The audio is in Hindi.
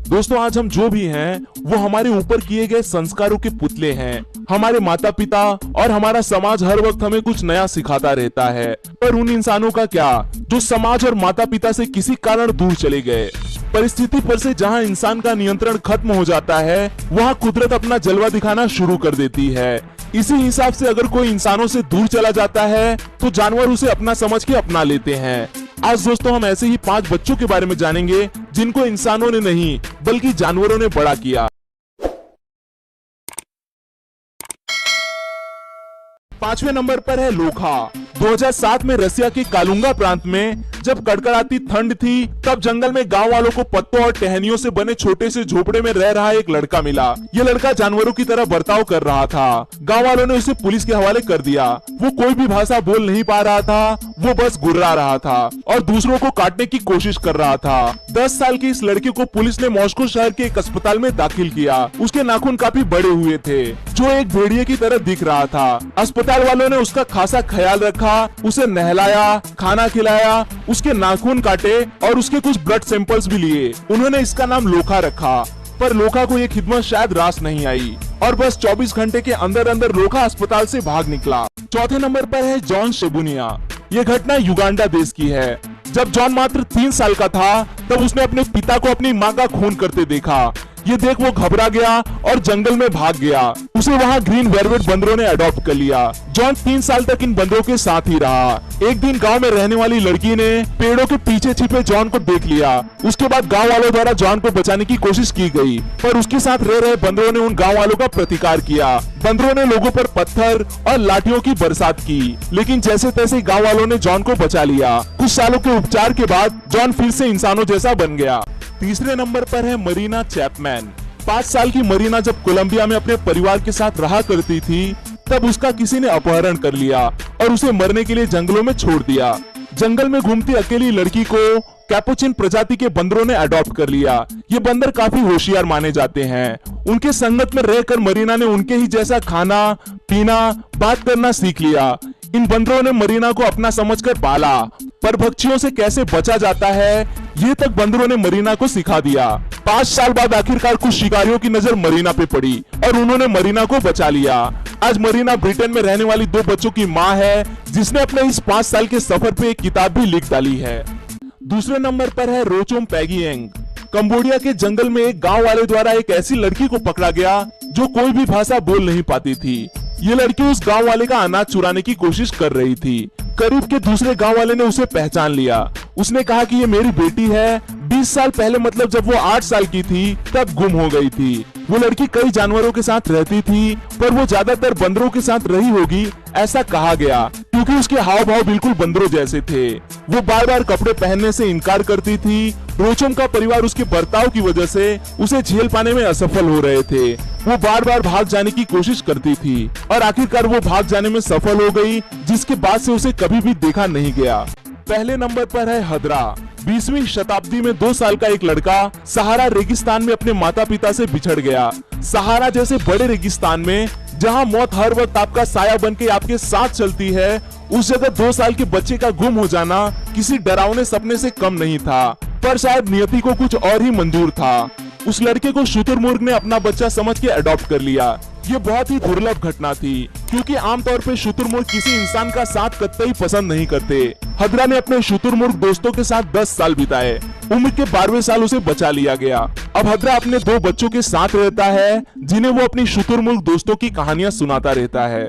दोस्तों आज हम जो भी हैं वो हमारे ऊपर किए गए संस्कारों के पुतले हैं। हमारे माता पिता और हमारा समाज हर वक्त हमें कुछ नया सिखाता रहता है, पर उन इंसानों का क्या जो समाज और माता पिता से किसी कारण दूर चले गए। परिस्थिति पर से जहां इंसान का नियंत्रण खत्म हो जाता है, वहां कुदरत अपना जलवा दिखाना शुरू कर देती है। इसी हिसाब से अगर कोई इंसानों से दूर चला जाता है तो जानवर उसे अपना समझ के अपना लेते हैं। आज दोस्तों हम ऐसे ही 5 बच्चों के बारे में जानेंगे जिनको इंसानों ने नहीं बल्कि जानवरों ने बड़ा किया। 5वें नंबर पर है लोखा। 2007 में रसिया के कालुंगा प्रांत में जब कड़कड़ाती ठंड थी, तब जंगल में गांव वालों को पत्तों और टहनियों से बने छोटे से झोपड़े में रह रहा एक लड़का मिला। ये लड़का जानवरों की तरह बर्ताव कर रहा था। गांव वालों ने उसे पुलिस के हवाले कर दिया। वो कोई भी भाषा बोल नहीं पा रहा था, वो बस गुर्रा रहा था और दूसरों को काटने की कोशिश कर रहा था। 10 साल के इस लड़के को पुलिस ने मॉस्को शहर के एक अस्पताल में दाखिल किया। उसके नाखून काफी बड़े हुए थे, जो एक भेड़िए की तरह दिख रहा था। अस्पताल वालों ने उसका खासा ख्याल रखा, उसे नहलाया, खाना खिलाया, उसके नाखून काटे और उसके कुछ ब्लड सैंपल्स भी लिए। उन्होंने इसका नाम लोखा रखा, पर लोखा को ये खिदमत शायद रास नहीं आई और बस 24 घंटे के अंदर अंदर लोखा अस्पताल से भाग निकला। चौथे नंबर पर है जॉन शेबुनिया। ये घटना युगांडा देश की है। जब जॉन मात्र 3 साल का था, तब उसने अपने पिता को अपनी माँ का खून करते देखा। ये देख वो घबरा गया और जंगल में भाग गया। उसे वहाँ ग्रीन वेलवेट बंदरों ने अडॉप्ट कर लिया। जॉन 3 साल तक इन बंदरों के साथ ही रहा। एक दिन गांव में रहने वाली लड़की ने पेड़ों के पीछे छिपे जॉन को देख लिया। उसके बाद गांव वालों द्वारा जॉन को बचाने की कोशिश की गई, पर उसके साथ रह रहे बंदरों ने उन गांव वालों का प्रतिकार किया। बंदरों ने लोगों पर पत्थर और लाठियों की बरसात की, लेकिन जैसे तैसे गाँव वालों ने जॉन को बचा लिया। कुछ सालों के उपचार के बाद जॉन फिर से इंसानों जैसा बन गया। तीसरे नंबर पर है मरीना चैपमैन। 5 साल की मरीना जब कोलंबिया में अपने परिवार के साथ रहा करती थी, तब उसका किसी ने अपहरण कर लिया और उसे मरने के लिए जंगलों में छोड़ दिया। जंगल में घूमती अकेली लड़की को कैपुचिन प्रजाति के बंदरों ने अडॉप्ट कर लिया। ये बंदर काफी होशियार माने जाते हैं। उनके संगत में रहकर मरीना ने उनके ही जैसा खाना पीना, बात करना सीख लिया। इन बंदरों ने मरीना को अपना समझकर पाला, पर भक्षियों से कैसे बचा जाता है ये तक बंदरों ने मरीना को सिखा दिया। 5 साल बाद आखिरकार कुछ शिकारियों की नजर मरीना पे पड़ी और उन्होंने मरीना को बचा लिया। आज मरीना ब्रिटेन में रहने वाली 2 बच्चों की माँ है, जिसने अपने इस 5 साल के सफर पे एक किताब भी लिख डाली है। दूसरे नंबर पर है रोचोम पैगिएंग। कंबोडिया के जंगल में एक गांव वाले द्वारा एक ऐसी लड़की को पकड़ा गया जो कोई भी भाषा बोल नहीं पाती थी। ये लड़की उस गांव वाले का अनाज चुराने की कोशिश कर रही थी। करीब के दूसरे गांव वाले ने उसे पहचान लिया। उसने कहा कि ये मेरी बेटी है। 20 साल पहले, मतलब जब वो 8 साल की थी, तब गुम हो गई थी। वो लड़की कई जानवरों के साथ रहती थी, पर वो ज्यादातर बंदरों के साथ रही होगी, ऐसा कहा गया, क्योंकि उसके हाव भाव बिल्कुल बंदरों जैसे थे। वो बार बार कपड़े पहनने से इनकार करती थी। रोचम का परिवार उसके बर्ताव की वजह से उसे झेल पाने में असफल हो रहे थे। वो बार बार भाग जाने की कोशिश करती थी और आखिरकार वो भाग जाने में सफल हो गई, जिसके बाद से उसे कभी भी देखा नहीं गया। पहले नंबर पर है हदरा। 20वीं शताब्दी में 2 साल का एक लड़का सहारा रेगिस्तान में अपने माता पिता से बिछड़ गया। सहारा जैसे बड़े रेगिस्तान में, जहां मौत हर वक्त आपका साया बन के आपके साथ चलती है, उस जगह 2 साल के बच्चे का गुम हो जाना किसी डरावने सपने से कम नहीं था, पर शायद नियति को कुछ और ही मंजूर था। उस लड़के को शुतुरमुर्ग ने अपना बच्चा समझ के अडॉप्ट कर लिया। ये बहुत ही दुर्लभ घटना थी, क्योंकि आमतौर पे शुतुरमुर्ग किसी इंसान का साथ कतई पसंद नहीं करते। हदरा ने अपने शुतुरमुर्ग दोस्तों के साथ 10 साल बिताए। उम्र के 12वें साल उसे बचा लिया गया। अब हदरा अपने 2 बच्चों के साथ रहता है, जिन्हें वो अपनी शुतुरमुर्ग दोस्तों की कहानियां सुनाता रहता है।